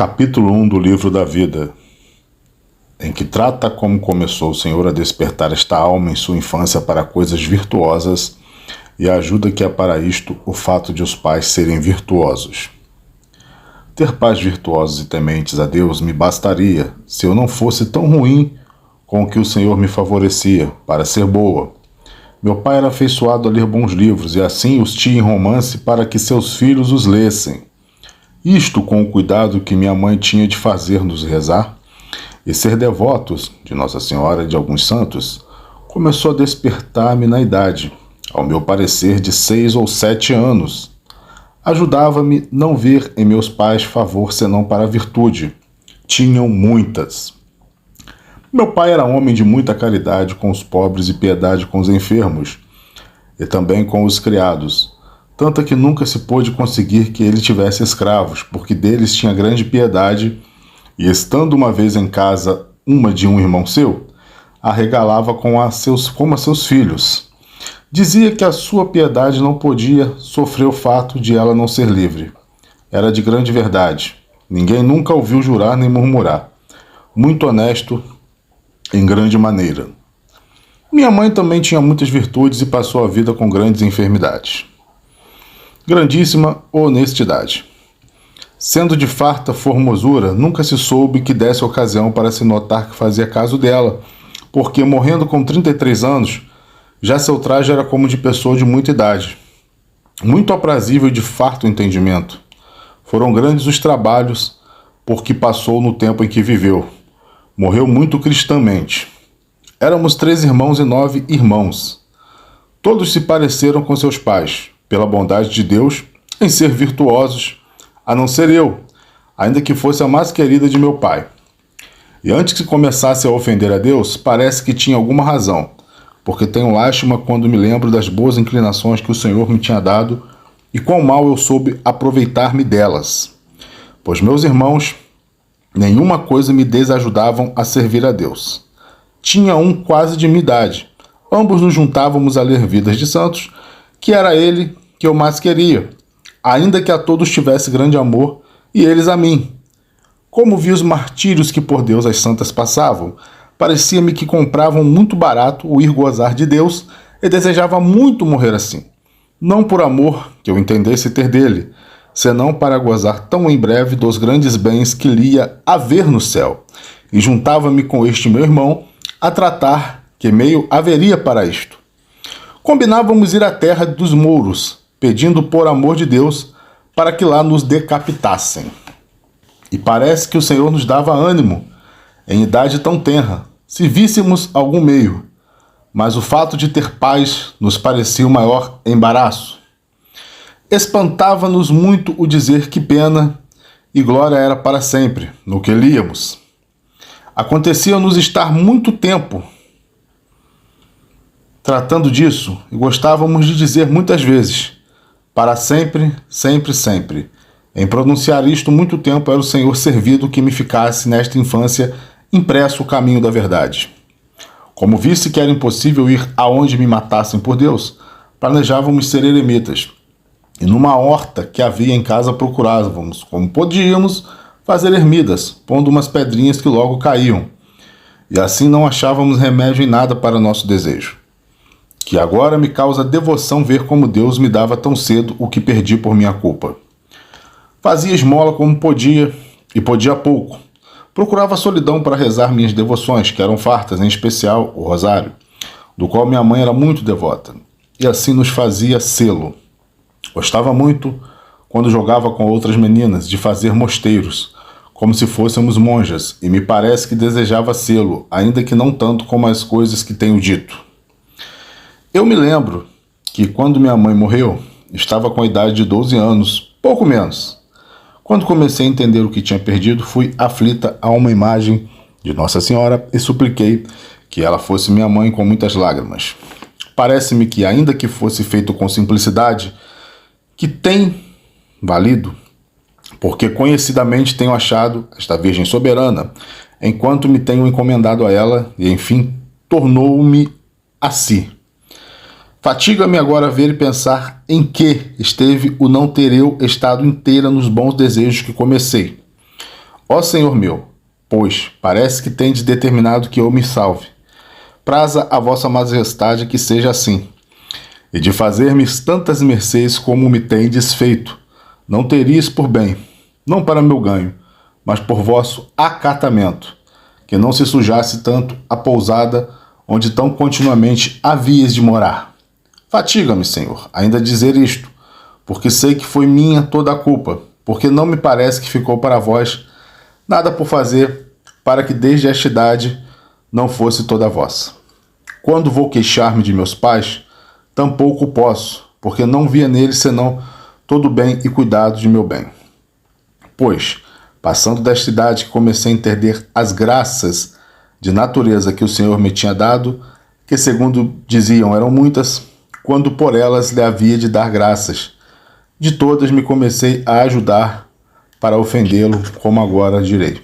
Capítulo 1 do Livro da Vida, em que trata como começou o Senhor a despertar esta alma em sua infância para coisas virtuosas e a ajuda que é para isto o fato de os pais serem virtuosos. Ter pais virtuosos e tementes a Deus me bastaria, se eu não fosse tão ruim com o que o Senhor me favorecia, para ser boa. Meu pai era afeiçoado a ler bons livros e assim os tinha em romance para que seus filhos os lessem. Isto com o cuidado que minha mãe tinha de fazer-nos rezar e ser devotos de Nossa Senhora e de alguns santos, começou a despertar-me na idade, ao meu parecer de 6 ou 7 anos. Ajudava-me não ver em meus pais favor senão para a virtude. Tinham muitas. Meu pai era homem de muita caridade com os pobres e piedade com os enfermos, e também com os criados, tanto que nunca se pôde conseguir que ele tivesse escravos, porque deles tinha grande piedade, e estando uma vez em casa uma de um irmão seu, a regalava como a seus filhos. Dizia que a sua piedade não podia sofrer o fato de ela não ser livre. Era de grande verdade. Ninguém nunca ouviu jurar nem murmurar. Muito honesto em grande maneira. Minha mãe também tinha muitas virtudes e passou a vida com grandes enfermidades. Grandíssima honestidade. Sendo de farta formosura, nunca se soube que desse ocasião para se notar que fazia caso dela, porque, morrendo com 33 anos, já seu traje era como de pessoa de muita idade. Muito aprazível e de farto entendimento. Foram grandes os trabalhos por que passou no tempo em que viveu. Morreu muito cristãmente. Éramos 3 irmãos e 9 irmãos. Todos se pareceram com seus pais, pela bondade de Deus, em ser virtuosos, a não ser eu, ainda que fosse a mais querida de meu pai. E antes que começasse a ofender a Deus, parece que tinha alguma razão, porque tenho lástima quando me lembro das boas inclinações que o Senhor me tinha dado e quão mal eu soube aproveitar-me delas. Pois meus irmãos, nenhuma coisa me desajudavam a servir a Deus. Tinha um quase de minha idade. Ambos nos juntávamos a ler vidas de santos, que era ele que eu mais queria, ainda que a todos tivesse grande amor, e eles a mim. Como vi os martírios que por Deus as santas passavam, parecia-me que compravam muito barato o ir gozar de Deus e desejava muito morrer assim. Não por amor que eu entendesse ter dele, senão para gozar tão em breve dos grandes bens que lhe ia haver no céu. E juntava-me com este meu irmão a tratar que meio haveria para isto. Combinávamos ir à terra dos mouros, pedindo por amor de Deus para que lá nos decapitassem. E parece que o Senhor nos dava ânimo, em idade tão tenra, se víssemos algum meio, mas o fato de ter paz nos parecia o maior embaraço. Espantava-nos muito o dizer que pena e glória era para sempre, no que líamos. Acontecia-nos estar muito tempo tratando disso, e gostávamos de dizer muitas vezes, para sempre, sempre, sempre. Em pronunciar isto muito tempo era o Senhor servido que me ficasse nesta infância impresso o caminho da verdade. Como visse que era impossível ir aonde me matassem por Deus, planejávamos ser eremitas, e numa horta que havia em casa procurávamos, como podíamos, fazer ermidas, pondo umas pedrinhas que logo caíam, e assim não achávamos remédio em nada para nosso desejo. Que agora me causa devoção ver como Deus me dava tão cedo o que perdi por minha culpa. Fazia esmola como podia, e podia pouco. Procurava solidão para rezar minhas devoções, que eram fartas, em especial o rosário, do qual minha mãe era muito devota, e assim nos fazia selo. Gostava muito, quando jogava com outras meninas, de fazer mosteiros, como se fôssemos monjas, e me parece que desejava selo, ainda que não tanto como as coisas que tenho dito. Eu me lembro que quando minha mãe morreu, estava com a idade de 12 anos, pouco menos. Quando comecei a entender o que tinha perdido, fui aflita a uma imagem de Nossa Senhora e supliquei que ela fosse minha mãe com muitas lágrimas. Parece-me que, ainda que fosse feito com simplicidade, que tem valido, porque conhecidamente tenho achado esta Virgem soberana, enquanto me tenho encomendado a ela, e enfim tornou-me a si. Fatiga-me agora ver e pensar em que esteve o não ter eu estado inteira nos bons desejos que comecei. Ó Senhor meu, pois parece que tendes determinado que eu me salve. Praza a vossa majestade que seja assim, e de fazer-me tantas mercês como me tendes feito, não terias por bem, não para meu ganho, mas por vosso acatamento, que não se sujasse tanto a pousada onde tão continuamente havias de morar. Fatiga-me, Senhor, ainda dizer isto, porque sei que foi minha toda a culpa, porque não me parece que ficou para vós nada por fazer, para que desde esta idade não fosse toda vossa. Quando vou queixar-me de meus pais, tampouco posso, porque não via neles senão todo o bem e cuidado de meu bem. Pois, passando desta idade que comecei a entender as graças de natureza que o Senhor me tinha dado, que segundo diziam eram muitas, quando por elas lhe havia de dar graças, de todas me comecei a ajudar para ofendê-lo, como agora direi.